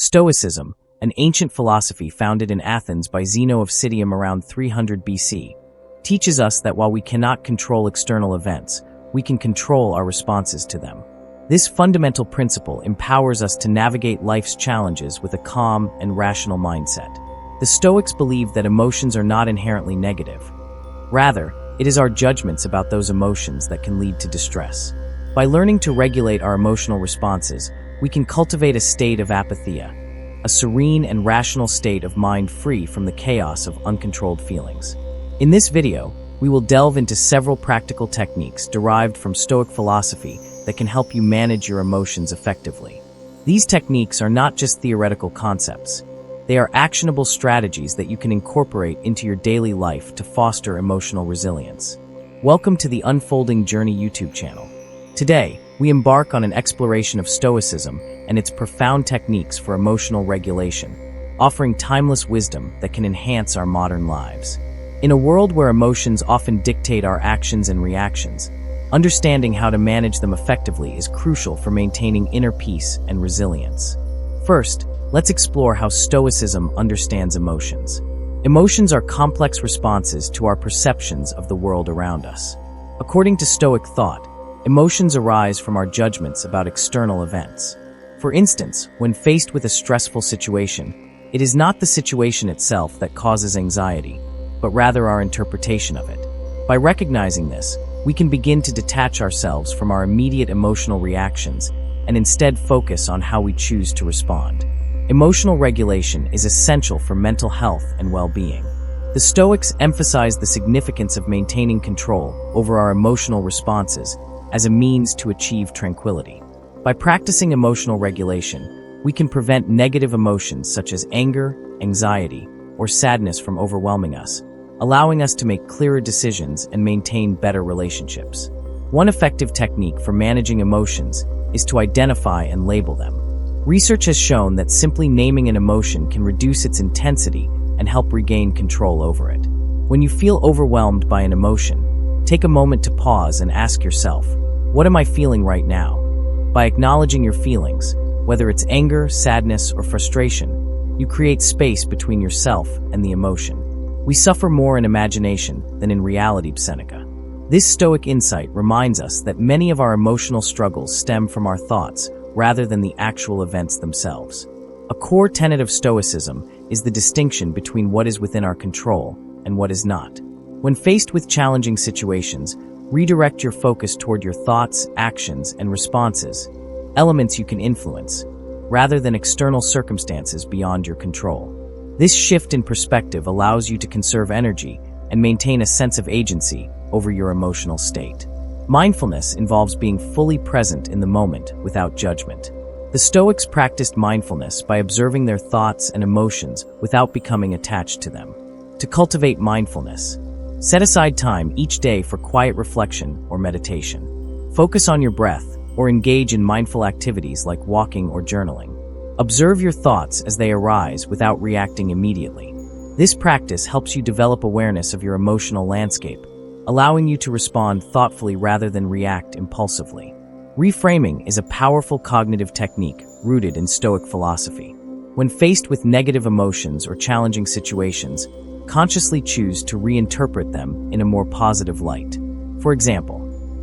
Stoicism, an ancient philosophy founded in Athens by Zeno of Citium around 300 BC, teaches us that while we cannot control external events, we can control our responses to them. This fundamental principle empowers us to navigate life's challenges with a calm and rational mindset. The Stoics believe that emotions are not inherently negative. Rather, it is our judgments about those emotions that can lead to distress. By learning to regulate our emotional responses, we can cultivate a state of apatheia, a serene and rational state of mind free from the chaos of uncontrolled feelings. In this video, we will delve into several practical techniques derived from Stoic philosophy that can help you manage your emotions effectively. These techniques are not just theoretical concepts. They are actionable strategies that you can incorporate into your daily life to foster emotional resilience. Welcome to the Unfolding Journey YouTube channel. Today, we embark on an exploration of Stoicism and its profound techniques for emotional regulation, offering timeless wisdom that can enhance our modern lives. In a world where emotions often dictate our actions and reactions, understanding how to manage them effectively is crucial for maintaining inner peace and resilience. First, let's explore how Stoicism understands emotions. Emotions are complex responses to our perceptions of the world around us. According to Stoic thought, emotions arise from our judgments about external events. For instance, when faced with a stressful situation, it is not the situation itself that causes anxiety, but rather our interpretation of it. By recognizing this, we can begin to detach ourselves from our immediate emotional reactions and instead focus on how we choose to respond. Emotional regulation is essential for mental health and well-being. The Stoics emphasize the significance of maintaining control over our emotional responses as a means to achieve tranquility. By practicing emotional regulation, we can prevent negative emotions such as anger, anxiety, or sadness from overwhelming us, allowing us to make clearer decisions and maintain better relationships. One effective technique for managing emotions is to identify and label them. Research has shown that simply naming an emotion can reduce its intensity and help regain control over it. When you feel overwhelmed by an emotion, take a moment to pause and ask yourself, what am I feeling right now? By acknowledging your feelings, whether it's anger, sadness, or frustration, you create space between yourself and the emotion. We suffer more in imagination than in reality, Seneca. This Stoic insight reminds us that many of our emotional struggles stem from our thoughts rather than the actual events themselves. A core tenet of Stoicism is the distinction between what is within our control and what is not. When faced with challenging situations, redirect your focus toward your thoughts, actions, and responses, elements you can influence, rather than external circumstances beyond your control. This shift in perspective allows you to conserve energy and maintain a sense of agency over your emotional state. Mindfulness involves being fully present in the moment without judgment. The Stoics practiced mindfulness by observing their thoughts and emotions without becoming attached to them. To cultivate mindfulness, set aside time each day for quiet reflection or meditation. Focus on your breath or engage in mindful activities like walking or journaling. Observe your thoughts as they arise without reacting immediately. This practice helps you develop awareness of your emotional landscape, allowing you to respond thoughtfully rather than react impulsively. Reframing is a powerful cognitive technique rooted in Stoic philosophy. When faced with negative emotions or challenging situations, consciously choose to reinterpret them in a more positive light. For example,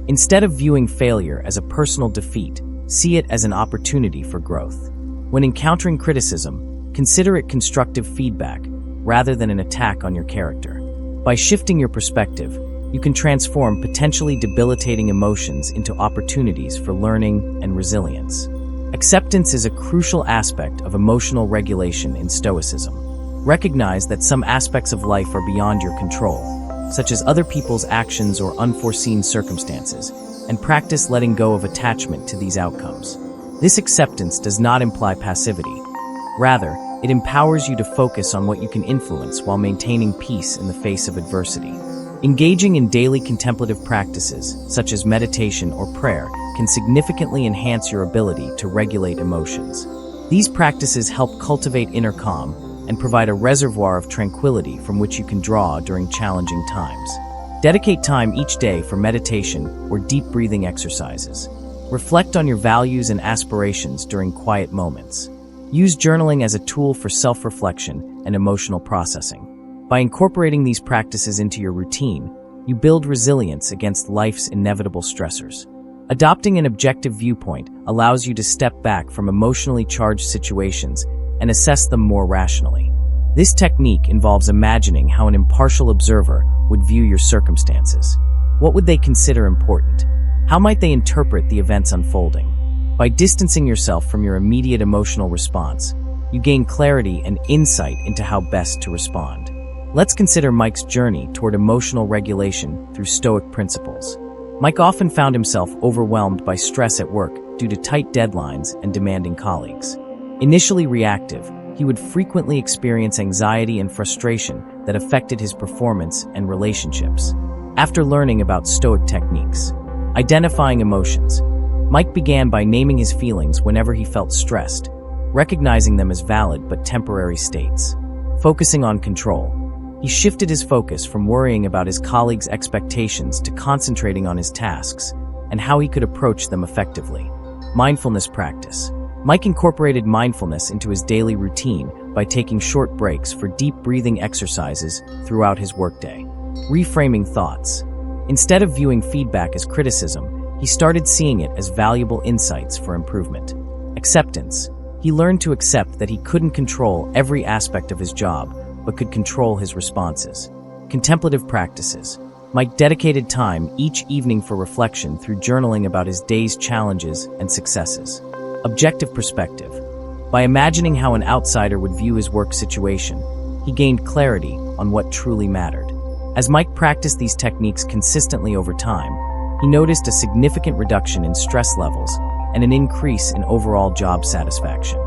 instead of viewing failure as a personal defeat, see it as an opportunity for growth. When encountering criticism, consider it constructive feedback rather than an attack on your character. By shifting your perspective, you can transform potentially debilitating emotions into opportunities for learning and resilience. Acceptance is a crucial aspect of emotional regulation in Stoicism. Recognize that some aspects of life are beyond your control, such as other people's actions or unforeseen circumstances, and practice letting go of attachment to these outcomes. This acceptance does not imply passivity. Rather, it empowers you to focus on what you can influence while maintaining peace in the face of adversity. Engaging in daily contemplative practices, such as meditation or prayer, can significantly enhance your ability to regulate emotions. These practices help cultivate inner calm and provide a reservoir of tranquility from which you can draw during challenging times. Dedicate time each day for meditation or deep breathing exercises. Reflect on your values and aspirations during quiet moments. Use journaling as a tool for self-reflection and emotional processing. By incorporating these practices into your routine, you build resilience against life's inevitable stressors. Adopting an objective viewpoint allows you to step back from emotionally charged situations and assess them more rationally. This technique involves imagining how an impartial observer would view your circumstances. What would they consider important? How might they interpret the events unfolding? By distancing yourself from your immediate emotional response, you gain clarity and insight into how best to respond. Let's consider Mike's journey toward emotional regulation through Stoic principles. Mike often found himself overwhelmed by stress at work due to tight deadlines and demanding colleagues. Initially reactive, he would frequently experience anxiety and frustration that affected his performance and relationships. After learning about Stoic techniques, identifying emotions, Mike began by naming his feelings whenever he felt stressed, recognizing them as valid but temporary states. Focusing on control, he shifted his focus from worrying about his colleagues' expectations to concentrating on his tasks and how he could approach them effectively. Mindfulness practice. Mike incorporated mindfulness into his daily routine by taking short breaks for deep breathing exercises throughout his workday. Reframing thoughts. Instead of viewing feedback as criticism, he started seeing it as valuable insights for improvement. Acceptance. He learned to accept that he couldn't control every aspect of his job, but could control his responses. Contemplative practices. Mike dedicated time each evening for reflection through journaling about his day's challenges and successes. Objective perspective. By imagining how an outsider would view his work situation, he gained clarity on what truly mattered. As Mike practiced these techniques consistently over time, he noticed a significant reduction in stress levels and an increase in overall job satisfaction.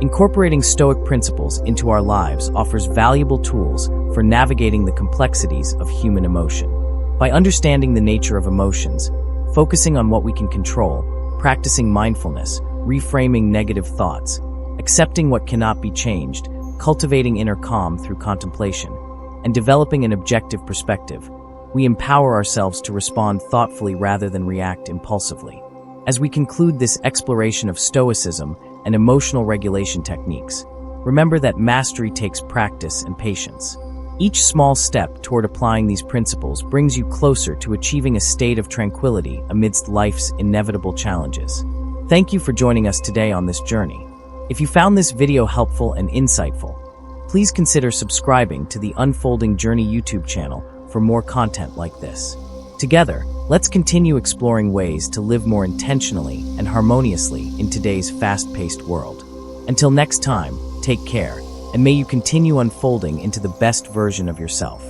Incorporating Stoic principles into our lives offers valuable tools for navigating the complexities of human emotion. By understanding the nature of emotions, focusing on what we can control, practicing mindfulness, reframing negative thoughts, accepting what cannot be changed, cultivating inner calm through contemplation, and developing an objective perspective, we empower ourselves to respond thoughtfully rather than react impulsively. As we conclude this exploration of Stoicism and emotional regulation techniques, remember that mastery takes practice and patience. Each small step toward applying these principles brings you closer to achieving a state of tranquility amidst life's inevitable challenges. Thank you for joining us today on this journey. If you found this video helpful and insightful, please consider subscribing to the Unfolding Journey YouTube channel for more content like this. Together, let's continue exploring ways to live more intentionally and harmoniously in today's fast-paced world. Until next time, take care, and may you continue unfolding into the best version of yourself.